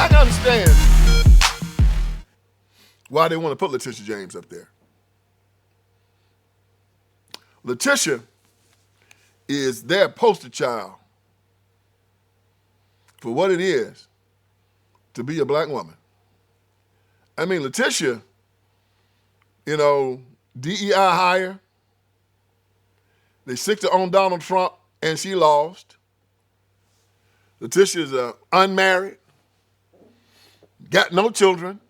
can understand why they want to put Letitia James up there. Letitia is their poster child for what it is to be a black woman. I mean, Letitia, DEI hire. They sicked her on Donald Trump, and she lost. Letitia's unmarried, got no children,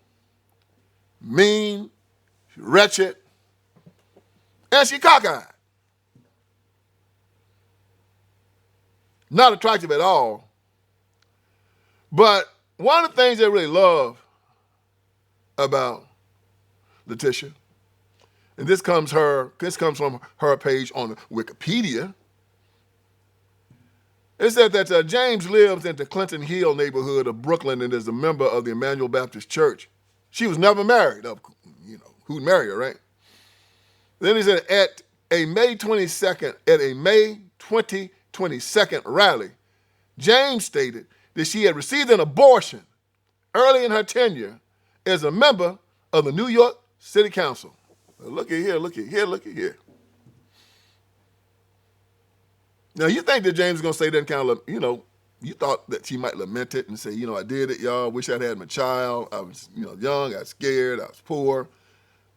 mean, wretched, and she cockeyed. Not attractive at all. But one of the things they really love about Letitia, and this comes from her page on Wikipedia, it said that James lives in the Clinton Hill neighborhood of Brooklyn and is a member of the Emmanuel Baptist Church. She was never married. Who'd marry her, right? Then he said at a May 2022 rally, James stated that she had received an abortion early in her tenure as a member of the New York City Council. Look at here. Now, you think that James is going to say that kind of, you thought that she might lament it and say, I did it, y'all. Wish I'd had my child. I was, young. I was scared. I was poor.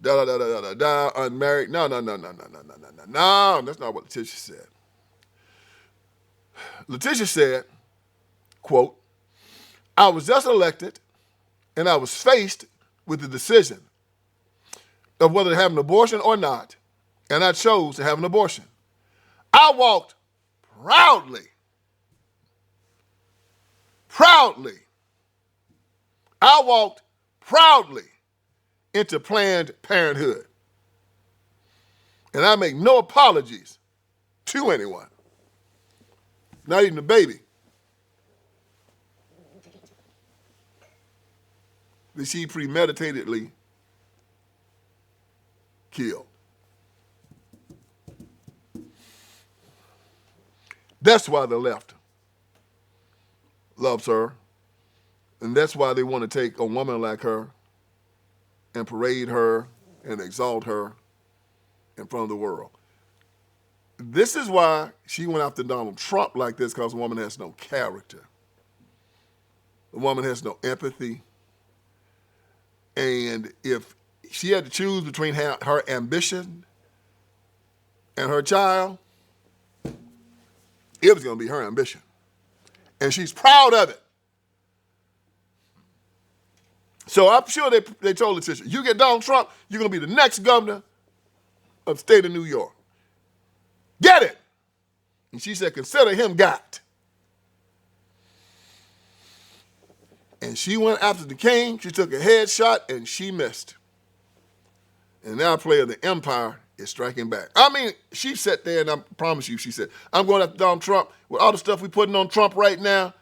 Unmarried. No. That's not what Letitia said. Letitia said, quote, I was just elected and I was faced with the decision of whether to have an abortion or not, and I chose to have an abortion. I walked proudly into Planned Parenthood. And I make no apologies to anyone, not even the baby, that she premeditatedly killed. That's why the left loves her. And that's why they want to take a woman like her and parade her and exalt her in front of the world. This is why she went after Donald Trump like this, because the woman has no character. The woman has no empathy. And if she had to choose between her ambition and her child, it was going to be her ambition. And she's proud of it. So I'm sure they told Letitia, you get Donald Trump, you're going to be the next governor of the state of New York. Get it. And she said, consider him got. And she went after the king. She took a headshot and she missed. And now player of the empire is striking back. I mean, she sat there and I promise you, she said, I'm going after Donald Trump with all the stuff we're putting on Trump right now,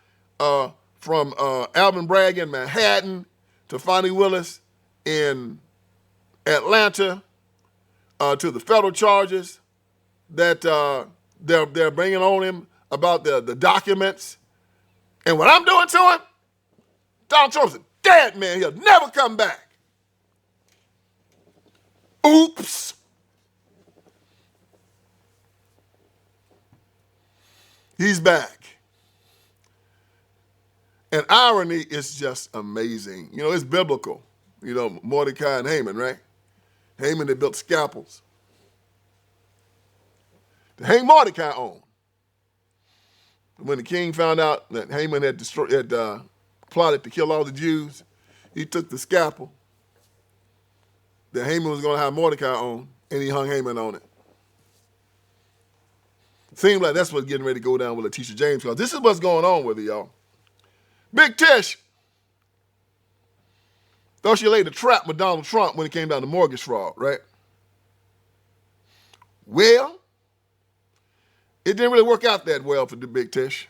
from Alvin Bragg in Manhattan to Fonnie Willis in Atlanta, to the federal charges that they're bringing on him about the documents. And what I'm doing to him, Donald Trump's a dead man. He'll never come back. Oops. He's back. And irony is just amazing. It's biblical. Mordecai and Haman, right? Haman, they built scalpels to hang Mordecai on. When the king found out that Haman had plotted to kill all the Jews, he took the scalpel that Haman was going to have Mordecai on, and he hung Haman on it. Seems like that's what's getting ready to go down with Letitia James, because this is what's going on with her, y'all. Big Tish thought she laid a trap with Donald Trump when it came down to mortgage fraud, right? Well, it didn't really work out that well for the Big Tish.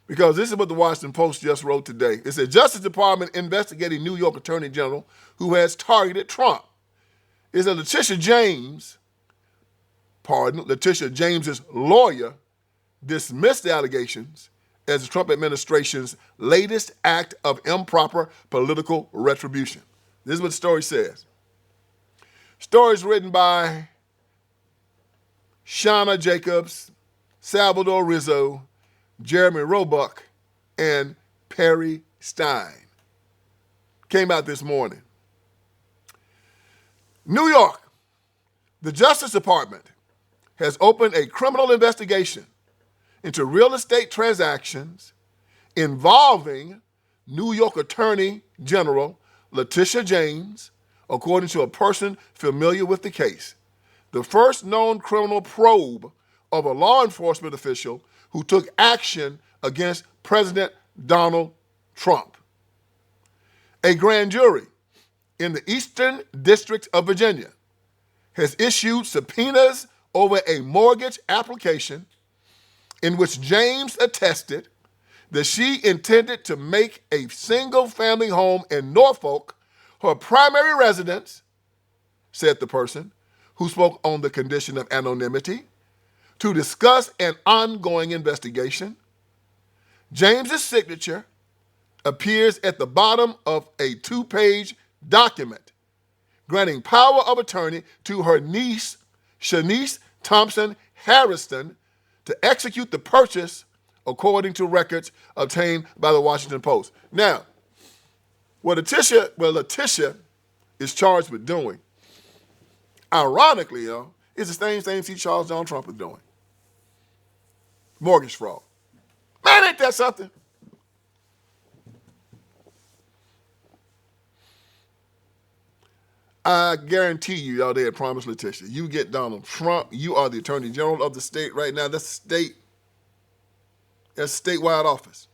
Because this is what the Washington Post just wrote today. It said, Justice Department investigating New York Attorney General who has targeted Trump. It said Letitia James's lawyer dismissed the allegations as the Trump administration's latest act of improper political retribution. This is what the story says. Story is written by Shauna Jacobs, Salvador Rizzo, Jeremy Roebuck, and Perry Stein. Came out this morning. New York, the Justice Department has opened a criminal investigation into real estate transactions involving New York Attorney General Letitia James, according to a person familiar with the case. The first known criminal probe of a law enforcement official who took action against President Donald Trump. A grand jury in the Eastern District of Virginia has issued subpoenas over a mortgage application in which James attested that she intended to make a single-family home in Norfolk her primary residence, said the person who spoke on the condition of anonymity, to discuss an ongoing investigation. James's signature appears at the bottom of a 2-page document granting power of attorney to her niece, Shanice Thompson Harrison, to execute the purchase according to records obtained by the Washington Post. Now, what Letitia is charged with doing, ironically, is the same thing she charged Donald Trump with doing. Mortgage fraud. Man, ain't that something? I guarantee you, y'all, they had promised Letitia, you get Donald Trump, you are the Attorney General of the state right now. That's statewide office.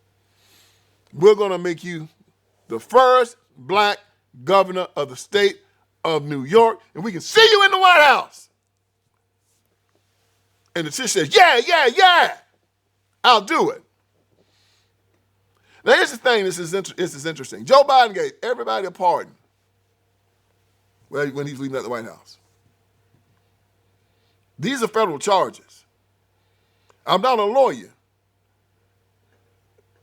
We're going to make you the first black governor of the state of New York, and we can see you in the White House. And Letitia says, yeah, I'll do it. Now, here's the thing, this is interesting. Joe Biden gave everybody a pardon when he's leaving at the White House. These are federal charges. I'm not a lawyer,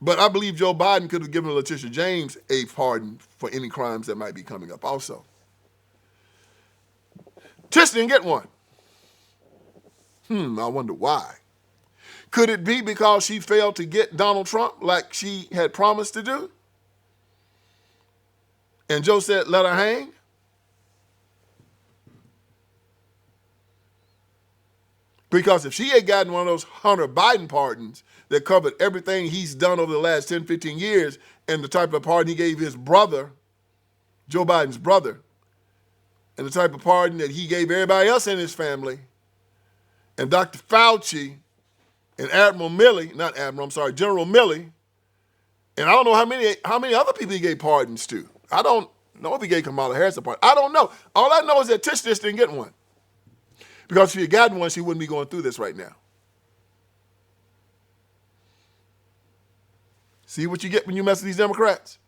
but I believe Joe Biden could have given Letitia James a pardon for any crimes that might be coming up also. Tish didn't get one. I wonder why. Could it be because she failed to get Donald Trump like she had promised to do? And Joe said, let her hang? Because if she had gotten one of those Hunter Biden pardons that covered everything he's done over the last 10, 15 years, and the type of pardon he gave his brother, Joe Biden's brother, and the type of pardon that he gave everybody else in his family, and Dr. Fauci, and General Milley, and I don't know how many other people he gave pardons to. I don't know if he gave Kamala Harris a pardon. I don't know. All I know is that Tish just didn't get one. Because if she had gotten one, she wouldn't be going through this right now. See what you get when you mess with these Democrats?